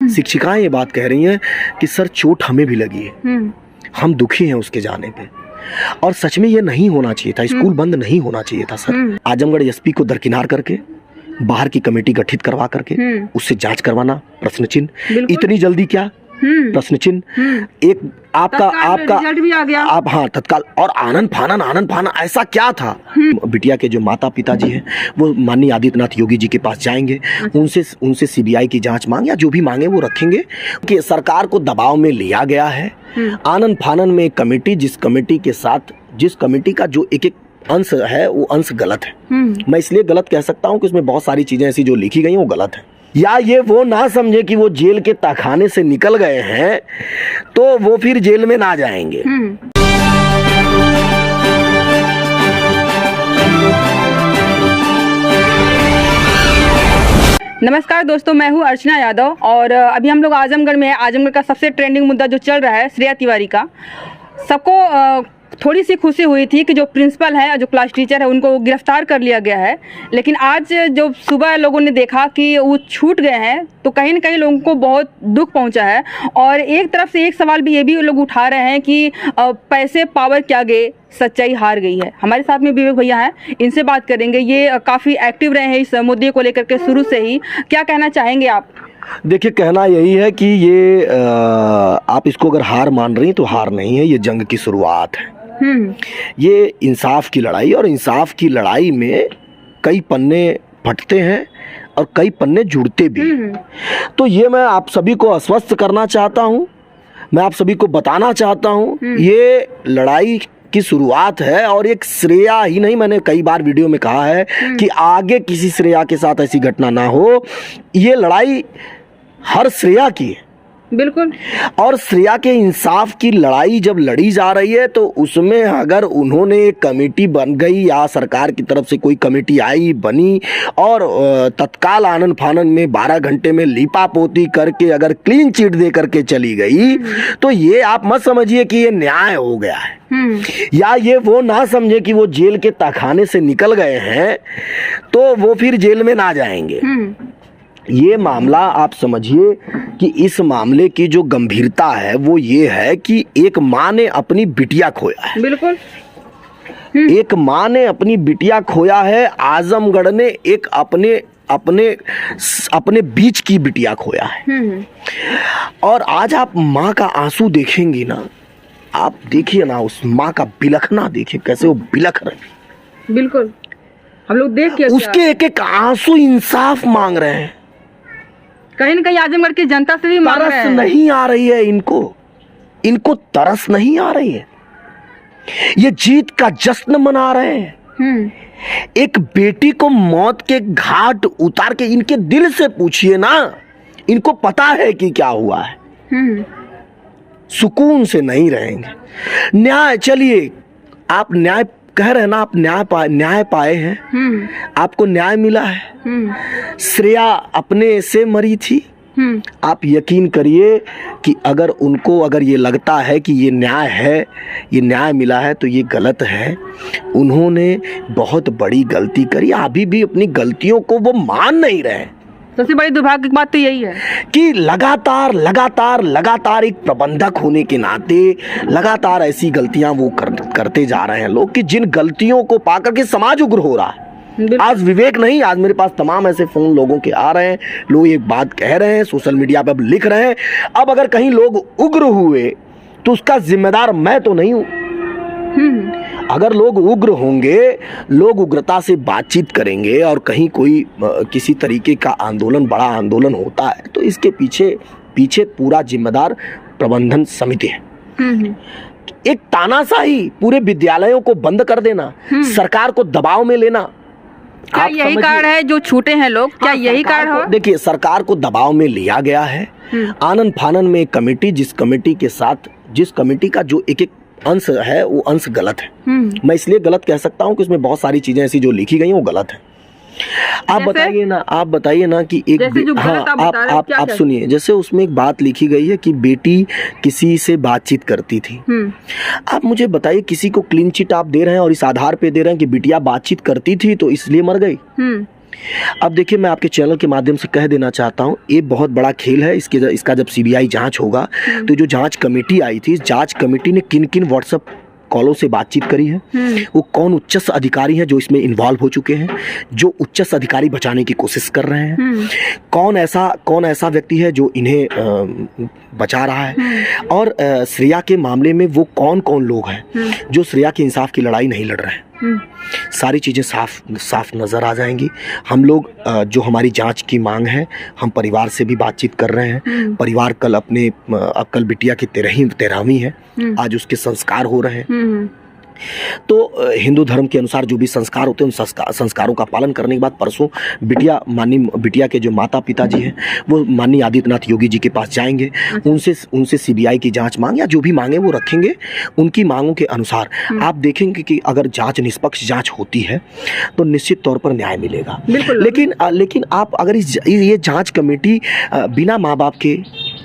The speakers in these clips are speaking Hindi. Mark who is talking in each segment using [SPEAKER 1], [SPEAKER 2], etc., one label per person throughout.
[SPEAKER 1] शिक्षिकाएं ये बात कह रही हैं कि सर चोट हमें भी लगी है, हम दुखी हैं उसके जाने पे, और सच में ये नहीं होना चाहिए था, स्कूल बंद नहीं होना चाहिए था सर। आजमगढ़ एसपी को दरकिनार करके बाहर की कमेटी गठित करवा करके उससे जांच करवाना, प्रश्न चिन्ह। इतनी जल्दी क्या प्रश्न चिन्ह, एक आपका
[SPEAKER 2] रिजल्ट भी आ गया।
[SPEAKER 1] आप हाँ तत्काल, और आनंद फानन ऐसा क्या था। बिटिया के जो माता पिता जी हैं वो माननीय आदित्यनाथ योगी जी के पास जाएंगे, उनसे सीबीआई की जांच मांगे या जो भी मांगे वो रखेंगे कि सरकार को दबाव में लिया गया है। आनंद फानन में कमेटी, जिस कमेटी का जो एक अंश है वो अंश गलत है। मैं इसलिए गलत कह सकता हूँ कि उसमें बहुत सारी चीजें ऐसी जो लिखी गई हैं वो गलत है। या ये वो ना समझे कि वो जेल के तहखाने से निकल गए हैं तो वो फिर जेल में ना जाएंगे।
[SPEAKER 2] नमस्कार दोस्तों, मैं हूँ अर्चना यादव और अभी हम लोग आजमगढ़ में हैं। आजमगढ़ का सबसे ट्रेंडिंग मुद्दा जो चल रहा है श्रेया तिवारी का। सबको थोड़ी सी खुशी हुई थी कि जो प्रिंसिपल है, जो क्लास टीचर है, उनको गिरफ्तार कर लिया गया है। लेकिन आज जो सुबह लोगों ने देखा कि वो छूट गए हैं तो कहीं ना कहीं लोगों को बहुत दुख पहुंचा है। और एक तरफ से एक सवाल भी ये भी लोग उठा रहे हैं कि पैसे पावर के आगे सच्चाई हार गई है। हमारे साथ में विवेक भैया हैं, इनसे बात करेंगे। ये काफ़ी एक्टिव रहे हैं इस मुद्दे को लेकर के शुरू से ही। क्या कहना चाहेंगे आप?
[SPEAKER 1] देखिए, कहना यही है कि ये आप इसको अगर हार मान रही हैं तो हार नहीं है, ये जंग की शुरुआत है। ये इंसाफ की लड़ाई, और इंसाफ की लड़ाई में कई पन्ने फटते हैं और कई पन्ने जुड़ते भी। तो ये मैं आप सभी को आश्वस्त करना चाहता हूँ, मैं आप सभी को बताना चाहता हूँ, ये लड़ाई की शुरुआत है। और एक श्रेया ही नहीं, मैंने कई बार वीडियो में कहा है कि आगे किसी श्रेया के साथ ऐसी घटना ना हो। ये लड़ाई हर श्रेया की है,
[SPEAKER 2] बिल्कुल। और
[SPEAKER 1] श्रेया के इंसाफ की लड़ाई जब लड़ी जा रही है तो उसमें अगर उन्होंने एक कमेटी बन गई या सरकार की तरफ से कोई कमेटी आई बनी और तत्काल आनंद फानन में 12 घंटे में लीपापोती करके अगर क्लीन चिट दे करके चली गई तो ये आप मत समझिए कि ये न्याय हो गया है। या ये वो ना समझे कि वो जेल के तहखाने से निकल गए हैं तो वो फिर जेल में ना जाएंगे। ये मामला आप समझिए कि इस मामले की जो गंभीरता है वो ये है कि एक माँ ने अपनी बिटिया खोया है।
[SPEAKER 2] बिल्कुल।
[SPEAKER 1] एक माँ ने अपनी बिटिया खोया है। आजमगढ़ ने एक अपने बीच की बिटिया खोया है। और आज आप माँ का आंसू देखेंगी ना, आप देखिए ना, उस माँ का बिलखना देखिए, कैसे वो बिलख रहे।
[SPEAKER 2] बिल्कुल, हम लोग देख के
[SPEAKER 1] उसके एक एक आंसू इंसाफ मांग रहे हैं।
[SPEAKER 2] कहीं न कहीं आजमगढ़ की जनता से भी मांग रहे हैं।
[SPEAKER 1] तरस नहीं आ रही है इनको तरस नहीं आ रही है। ये जीत का जश्न मना रहे हैं। एक बेटी को मौत के घाट उतार के, इनके दिल से पूछिए ना, इनको पता है कि क्या हुआ है। सुकून से नहीं रहेंगे। न्याय, चलिए आप न्याय कह रहे हैं ना, आप न्याय पाए हैं, आपको न्याय मिला है। श्रेया अपने से मरी थी। आप यकीन करिए कि अगर ये लगता है कि ये न्याय है, ये न्याय मिला है, तो ये गलत है। उन्होंने बहुत बड़ी गलती करी, अभी भी अपनी गलतियों को वो मान नहीं रहे।
[SPEAKER 2] सबसे बड़ी दुर्भाग्य की बात तो यही है
[SPEAKER 1] कि लगातार एक प्रबंधक होने के नाते लगातार ऐसी गलतियां वो करते जा रहे हैं लोग, कि जिन गलतियों को पाकर के समाज उग्र हो रहा है। आज विवेक नहीं, आज मेरे पास तमाम ऐसे फोन लोगों के आ रहे हैं, लोग एक बात कह रहे हैं, सोशल मीडिया पर अब लिख रहे हैं। अब अगर कहीं लोग उग्र हुए तो उसका जिम्मेदार मैं तो नहीं हूं। अगर लोग उग्र होंगे, लोग उग्रता से बातचीत करेंगे और कहीं कोई किसी तरीके का आंदोलन, बड़ा आंदोलन होता है, तो इसके पीछे पूरा जिम्मेदार प्रबंधन समिति है। एक तानाशाही, पूरे विद्यालयों को बंद कर देना, सरकार को दबाव में लेना,
[SPEAKER 2] क्या यही कारण है जो छूटे हैं लोग? क्या यही कारण है?
[SPEAKER 1] देखिए, सरकार को दबाव में लिया गया है। आनंद फानन में एक कमेटी, जिस कमेटी का जो एक अंश है वो अंश गलत है। मैं इसलिए गलत कह सकता हूँ कि उसमें बहुत सारी चीजें ऐसी जो लिखी गई हैं वो गलत है। आप बताइए ना कि एक आप सुनिए, जैसे उसमें एक बात लिखी गई है कि बेटी किसी से बातचीत करती थी। आप मुझे बताइए, किसी को क्लीन चिट आप दे रहे हैं और इस आधार पे दे रहे हैं कि बिटिया बातचीत करती थी तो इसलिए मर गई। अब देखिए, मैं आपके चैनल के माध्यम से कह देना चाहता हूँ, ये बहुत बड़ा खेल है। इसका जब सीबीआई जांच होगा तो जो जांच कमेटी आई थी, इस जांच कमेटी ने किन किन व्हाट्सएप कॉलों से बातचीत करी है, वो कौन उच्च अधिकारी हैं जो इसमें इन्वॉल्व हो चुके हैं, जो उच्च अधिकारी बचाने की कोशिश कर रहे हैं, कौन ऐसा व्यक्ति है जो इन्हें बचा रहा है, और श्रेया के मामले में वो कौन कौन लोग हैं जो श्रेया के इंसाफ की लड़ाई नहीं लड़ रहे हैं। सारी चीज़ें साफ नज़र आ जाएंगी। हम लोग जो हमारी जांच की मांग है, हम परिवार से भी बातचीत कर रहे हैं। परिवार कल बिटिया की 13वीं है, आज उसके संस्कार हो रहे हैं। तो हिंदू धर्म के अनुसार जो भी संस्कार होते हैं, उन संस्कारों का पालन करने के बाद परसों बिटिया के जो माता पिता जी हैं वो माननीय आदित्यनाथ योगी जी के पास जाएंगे। उनसे सीबीआई की जांच मांग या जो भी मांगे वो रखेंगे। उनकी मांगों के अनुसार आप देखेंगे कि अगर जांच निष्पक्ष जांच होती है तो निश्चित तौर पर न्याय मिलेगा। लेकिन आप अगर ये जांच कमेटी बिना माँ बाप के,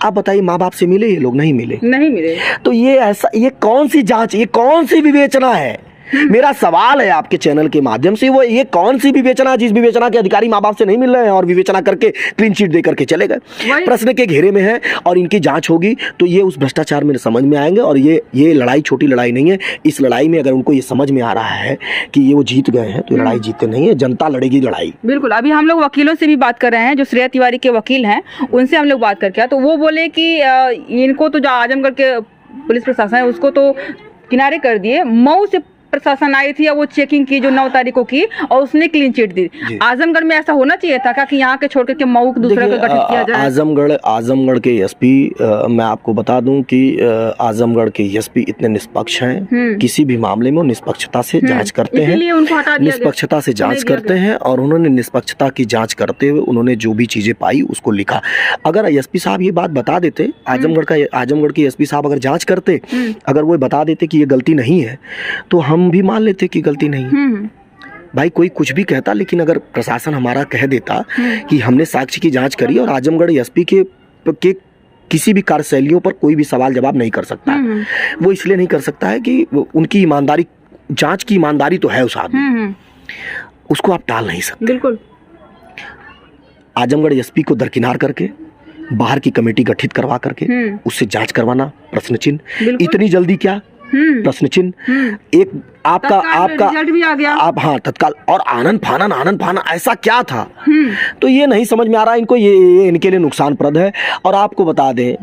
[SPEAKER 1] आप बताइए, माँ बाप से मिले ये लोग? नहीं मिले। तो ये कौन सी जांच, ये कौन सी विवेचना है? मेरा सवाल है आपके चैनल के माध्यम से, वो ये कौन सी विवेचना, जिस विवेचना के अधिकारी माँ बाप से नहीं मिल रहे हैं और विवेचना करके क्लीन चिट दे करके चले गए। प्रश्न के घेरे में है और इनकी जांच होगी तो ये उस भ्रष्टाचार में समझ में आएंगे। और ये लड़ाई छोटी लड़ाई नहीं है। इस लड़ाई में अगर उनको ये समझ में आ रहा है कि ये वो जीत गए हैं तो लड़ाई जीतते नहीं है, जनता लड़ेगी लड़ाई।
[SPEAKER 2] बिल्कुल। अभी हम लोग वकीलों से भी बात कर रहे हैं, जो श्रेया तिवारी के वकील हैं, उनसे हम लोग बात करके, तो वो बोले कि इनको तो जो आजमगढ़ के पुलिस प्रशासन है उसको तो किनारे कर दिए। मऊ से प्रशासन आई थी, वो चेकिंग की जो 9 तारीख को की और उसने क्लीन चिट दी। आजमगढ़ में ऐसा होना चाहिए था कि यहाँ के छोड़ के मऊ दूसरा को गठित किया जाए?
[SPEAKER 1] आजमगढ़ के एसपी, मैं आपको बता दूं कि आजमगढ़ के एसपी इतने निष्पक्ष हैं, किसी भी मामले में निष्पक्षता से जांच करते हैं, निष्पक्षता से जांच करते हैं। और उन्होंने निष्पक्षता की जांच करते हुए उन्होंने जो भी चीजें पाई उसको लिखा। अगर एसपी साहब ये बात बता देते, आजमगढ़ के एसपी साहब अगर जांच करते, अगर वो बता देते कि ये गलती नहीं है, तो हम भी मान लेते कि गलती नहीं। भाई कोई कुछ भी कहता, लेकिन अगर प्रशासन हमारा कह देता कि हमने साक्ष्य की जांच करी और आजमगढ़ एसपी के किसी भी कार्यशैलियों पर कोई भी सवाल जवाब नहीं कर सकता। वो इसलिए नहीं कर सकता है कि उनकी ईमानदारी, जांच की ईमानदारी तो है उस आदमी, उसको आप टाल नहीं सकते।
[SPEAKER 2] बिल्कुल।
[SPEAKER 1] आजमगढ़ एसपी को दरकिनार करके बाहर की कमेटी गठित करवा करके उससे जांच करवाना, प्रश्न चिन्ह। इतनी जल्दी क्या, प्रश्न चिन्ह। एक आपका
[SPEAKER 2] रिजल्ट भी आ गया।
[SPEAKER 1] हाँ, तत्काल। और आनंद फानन ऐसा क्या था? तो ये नहीं समझ में आ रहा इनको, ये इनके लिए नुकसानप्रद है। और आपको बता दें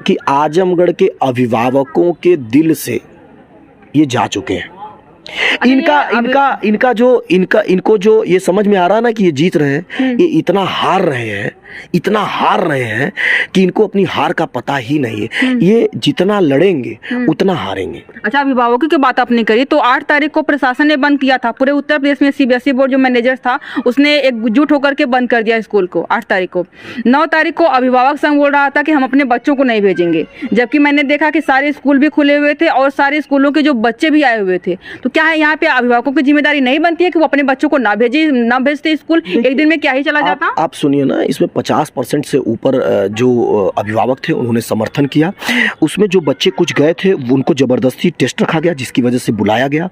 [SPEAKER 1] कि आजमगढ़ के अभिभावकों के दिल से ये जा चुके हैं। इनको जो ये समझ में आ रहा है ना कि ये जीत रहे हैं, ये इतना हार रहे हैं कि इनको अपनी हार का पता ही नहीं है। ये जितना लड़ेंगे उतना हारेंगे।
[SPEAKER 2] अच्छा, अभिभावकों की बात आपने करी, तो 8 तारीख को प्रशासन ने बंद किया था पूरे उत्तर प्रदेश में। सीबीएसई बोर्ड जो मैनेजर था उसने एकजुट होकर के बंद कर दिया स्कूल को 8 तारीख को। 9 तारीख को अभिभावक संघ बोल रहा था कि हम अपने बच्चों को नहीं भेजेंगे, जबकि मैंने देखा कि सारे स्कूल भी खुले हुए थे और सारे स्कूलों के जो बच्चे भी आए हुए थे। तो क्या है, यहाँ पे अभिभावकों की जिम्मेदारी नहीं बनती है कि वो अपने बच्चों को ना भेजते स्कूल? एक दिन में क्या ही चला जाता।
[SPEAKER 1] आप सुनिए ना, इसमें 50% से ऊपर जो अभिभावक थे उन्होंने समर्थन किया। उसमें जो बच्चे कुछ गए थे उनको जबरदस्ती टेस्ट रखा गया, जिसकी वजह से बुलाया गया।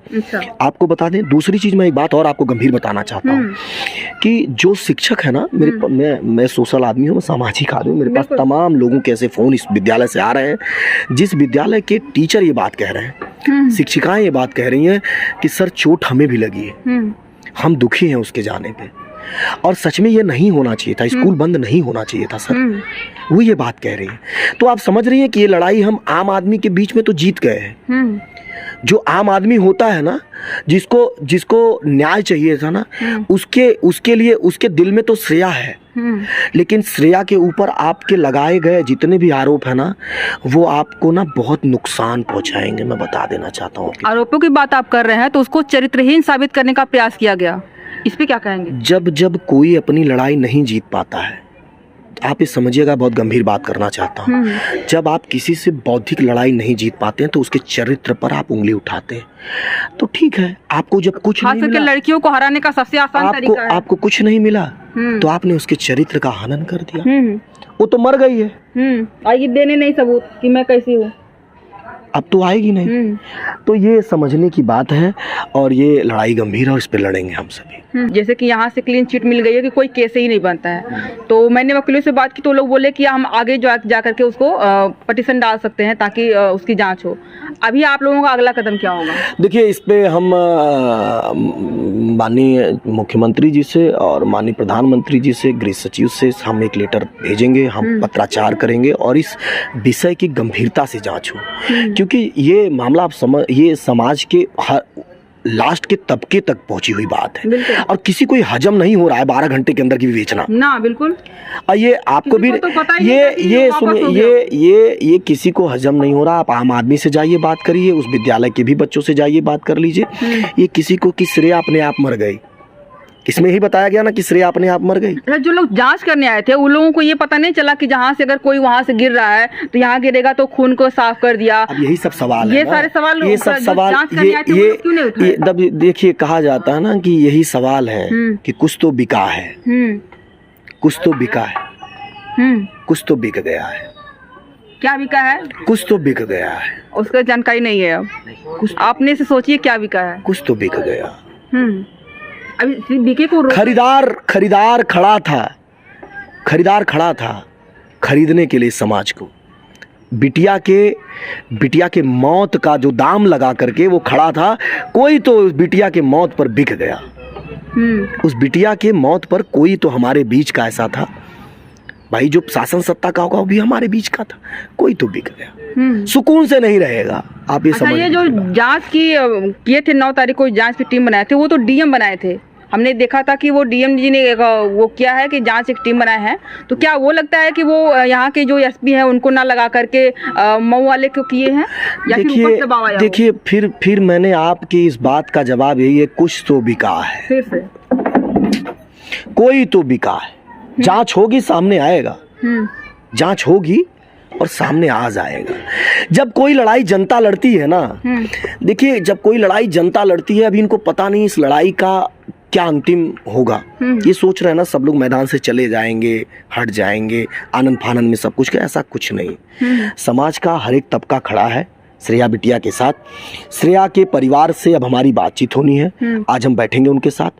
[SPEAKER 1] आपको बता दें, दूसरी चीज मैं एक बात और आपको गंभीर बताना चाहता हूँ कि जो शिक्षक है ना, मैं सोशल आदमी हूँ, मैं सामाजिक आदमी, मेरे पास तमाम लोगों के ऐसे फोन इस विद्यालय से आ रहे हैं जिस विद्यालय के टीचर ये बात कह रहे हैं, शिक्षिकाएं ये बात कह रही हैं कि सर चोट हमें भी लगी है, हम दुखी हैं उसके जाने पे, और सच में ये नहीं होना चाहिए था, स्कूल बंद नहीं होना चाहिए था सर। वो ये बात कह रही है। तो आप समझ रही हैं कि ये लड़ाई हम आम आदमी के बीच में तो जीत गए हैं। जो आम आदमी होता है ना, जिसको न्याय चाहिए था ना, उसके लिए उसके दिल में तो श्रेया है, लेकिन श्रेया के ऊपर आपके लगाए गए जितने भी आरोप है ना, वो आपको ना बहुत नुकसान पहुंचाएंगे। मैं बता देना चाहता हूँ।
[SPEAKER 2] आरोपों की बात आप कर रहे हैं तो उसको चरित्रहीन साबित करने का प्रयास किया गया, इस पे क्या कहेंगे?
[SPEAKER 1] जब कोई अपनी लड़ाई नहीं जीत पाता है, आप ये समझिएगा, बहुत गंभीर बात करना चाहता हूँ, जब आप किसी से बौद्धिक लड़ाई नहीं जीत पाते हैं तो उसके चरित्र पर आप उंगली उठाते हैं। तो ठीक है, आपको जब कुछ नहीं मिला,
[SPEAKER 2] लड़कियों को हराने का सबसे आसान तरीका है,
[SPEAKER 1] आपको कुछ नहीं मिला तो आपने उसके चरित्र का हनन कर दिया। वो तो मर गई है,
[SPEAKER 2] आएगी देने नहीं सबूत कि मैं कैसी हूँ,
[SPEAKER 1] अब तो आएगी नहीं। तो ये समझने की बात है और ये लड़ाई गंभीर है और इस पे लड़ेंगे हम सभी।
[SPEAKER 2] जैसे कि यहाँ से क्लीन चिट मिल गई है कि कोई केस ही नहीं बनता है। तो मैंने वकीलों से बात की तो लोग बोले कि हम आगे जा करके उसको पटिशन डाल सकते हैं ताकि उसकी जांच हो। अभी आप लोगों का अगला कदम क्या होगा?
[SPEAKER 1] देखिए, इस पे हम माननीय मुख्यमंत्री जी से और माननीय प्रधानमंत्री जी से, गृह सचिव से हम एक लेटर भेजेंगे, हम पत्राचार करेंगे और इस विषय की गंभीरता से जांच हो, क्योंकि ये मामला आप ये समाज के लास्ट के तबके तक पहुंची हुई बात है और किसी को हजम नहीं हो रहा है 12 घंटे के अंदर की विवेचना
[SPEAKER 2] ना। बिल्कुल।
[SPEAKER 1] और ये आपको भी
[SPEAKER 2] तो
[SPEAKER 1] ये सुनिए, ये किसी को हजम नहीं हो रहा। आप आम आदमी से जाइए बात करिए, उस विद्यालय के भी बच्चों से जाइए बात कर लीजिए। ये किसी को कि श्रेया अपने आप मर गई, इसमें ही बताया गया ना कि श्रेया अपने आप मर गई।
[SPEAKER 2] जो लोग जांच करने आए थे उन लोगों को ये पता नहीं चला कि जहाँ से अगर कोई वहाँ से गिर रहा है तो यहाँ गिरेगा तो खून को साफ कर दिया।
[SPEAKER 1] अब यही सब सवाल है,
[SPEAKER 2] ये सारे सवाल,
[SPEAKER 1] ये सब सवाल, ये देखिए कहा जाता है ना कि यही सवाल है कि कुछ तो बिका है, कुछ तो बिका है, कुछ तो बिक गया है।
[SPEAKER 2] क्या बिका है?
[SPEAKER 1] कुछ तो बिक गया है,
[SPEAKER 2] उसका जानकारी नहीं है। अब आपने से सोचिए क्या बिका है।
[SPEAKER 1] कुछ तो बिक गया।
[SPEAKER 2] अभी बिके को
[SPEAKER 1] खरीदार खड़ा था खरीदने के लिए समाज को। बिटिया के मौत का जो दाम लगा करके वो खड़ा था, कोई तो उस बिटिया के मौत पर बिक गया। उस बिटिया के मौत पर कोई तो हमारे बीच का ऐसा था भाई, जो शासन सत्ता का होगा वो भी हमारे बीच का था, कोई तो बिक गया। सुकून से नहीं रहेगा। आप ये समझ,
[SPEAKER 2] ये जो जांच किए थे 9 तारीख को जांच की टीम बनाए थे, वो तो डीएम बनाए थे। हमने देखा था कि वो डीएम जी ने वो किया है कि जांच एक टीम बनाए हैं। तो क्या वो लगता है कि वो यहाँ के जो एसपी हैं उनको ना लगा करके मऊ वाले को किए हैं, या फिर ऊपर से दबाव आया?
[SPEAKER 1] देखिए, फिर मैंने आपकी इस बात का जवाब यही है, कुछ तो बिका है।
[SPEAKER 2] फिर से
[SPEAKER 1] कोई तो बिका है। जांच होगी, सामने आएगा। जांच होगी और सामने आ जाएगा। जब कोई लड़ाई जनता लड़ती है ना, देखिए जब कोई लड़ाई जनता लड़ती है, अभी इनको पता नहीं इस लड़ाई का क्या अंतिम होगा। ये सोच रहे हैं ना सब लोग मैदान से चले जाएंगे, हट जाएंगे, आनंद फानंद में सब कुछ। ऐसा कुछ नहीं। समाज का हर एक तबका खड़ा है श्रेया बिटिया के साथ। श्रेया के परिवार से अब हमारी बातचीत होनी है, आज हम बैठेंगे उनके साथ।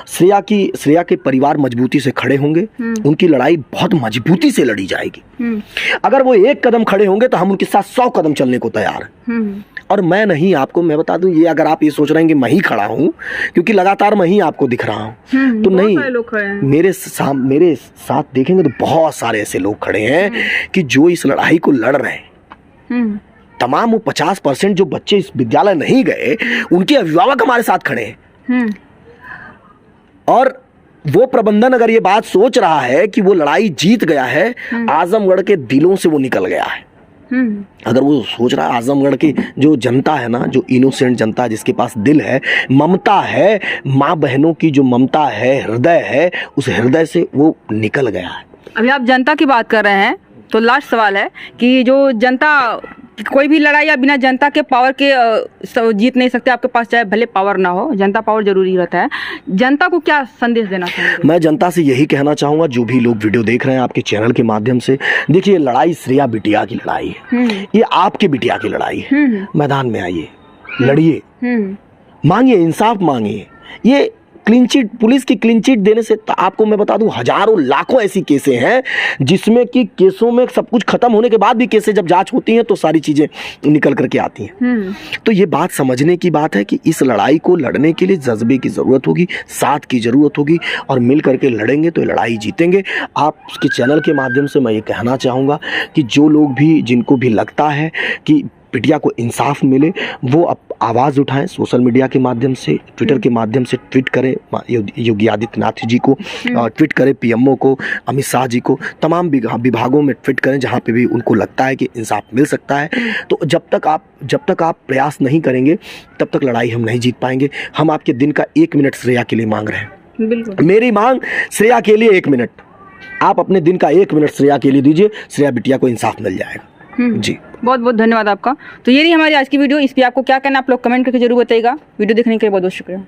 [SPEAKER 1] श्रेया के परिवार मजबूती से खड़े होंगे, उनकी लड़ाई बहुत मजबूती से लड़ी जाएगी। अगर वो एक कदम खड़े होंगे तो हम उनके साथ 100 कदम चलने को तैयार हैं। और मैं नहीं, आपको मैं बता दूं, ये अगर आप ये सोच रहे हैं कि मैं ही खड़ा हूं, क्योंकि लगातार मैं ही आपको दिख रहा हूं, तो नहीं, मेरे साथ देखेंगे तो बहुत सारे ऐसे लोग खड़े हैं कि जो इस लड़ाई को लड़ रहे हैं। तमाम वो 50% जो बच्चे इस विद्यालय नहीं गए, उनके अभिभावक हमारे साथ खड़े हैं। और वो प्रबंधन अगर ये बात सोच रहा है कि वो लड़ाई जीत गया है, आजमगढ़ के दिलों से वो निकल गया है। अगर वो सोच रहा है, आजमगढ़ की जो जनता है ना, जो इनोसेंट जनता, जिसके पास दिल है, ममता है, माँ बहनों की जो ममता है, हृदय है, उस हृदय से वो निकल गया है।
[SPEAKER 2] अभी आप जनता की बात कर रहे हैं, तो लास्ट सवाल है कि जो जनता, कोई भी लड़ाई या बिना जनता के पावर के जीत नहीं सकते। आपके पास चाहे भले पावर ना हो, जनता पावर जरूरी रहता है। जनता को क्या संदेश देना चाहेंगे?
[SPEAKER 1] मैं जनता से यही कहना चाहूंगा, जो भी लोग वीडियो देख रहे हैं आपके चैनल के माध्यम से, देखिए लड़ाई श्रेया बिटिया की लड़ाई है, ये आपकी बिटिया की लड़ाई है। मैदान में आइए, लड़िए, मांगिए, इंसाफ मांगिए। ये क्लीन चिट, पुलिस की क्लीन चिट देने से आपको मैं बता दूं, हजारों लाखों ऐसी केसें हैं जिसमें कि केसों में सब कुछ खत्म होने के बाद भी केसें जब जांच होती हैं तो सारी चीजें निकल करके आती हैं। तो ये बात समझने की बात है कि इस लड़ाई को लड़ने के लिए जज्बे की जरूरत होगी, साथ की जरूरत होगी, और मिल करके लड़ेंगे तो लड़ाई जीतेंगे। आपके चैनल के माध्यम से मैं ये कहना चाहूँगा कि जो लोग भी, जिनको भी लगता है कि बिटिया को इंसाफ मिले, वो आवाज़ उठाएं सोशल मीडिया के माध्यम से, ट्विटर के माध्यम से ट्वीट करें योगी आदित्यनाथ जी को, ट्वीट करें पीएमओ को, अमित शाह जी को, तमाम विभागों में ट्वीट करें जहां पे भी उनको लगता है कि इंसाफ मिल सकता है। तो जब तक आप प्रयास नहीं करेंगे तब तक लड़ाई हम नहीं जीत पाएंगे। हम आपके दिन का 1 मिनट श्रेया के लिए मांग रहे हैं।
[SPEAKER 2] बिल्कुल,
[SPEAKER 1] मेरी मांग श्रेया के लिए 1 मिनट, आप अपने दिन का 1 मिनट श्रेया के लिए दीजिए, श्रेया बिटिया को इंसाफ मिल जाएगा। जी,
[SPEAKER 2] बहुत बहुत धन्यवाद आपका। तो ये रही हमारी आज की वीडियो। इस पर आपको क्या कहना, आप लोग कमेंट करके जरूर बताइएगा। वीडियो देखने के लिए बहुत बहुत शुक्रिया।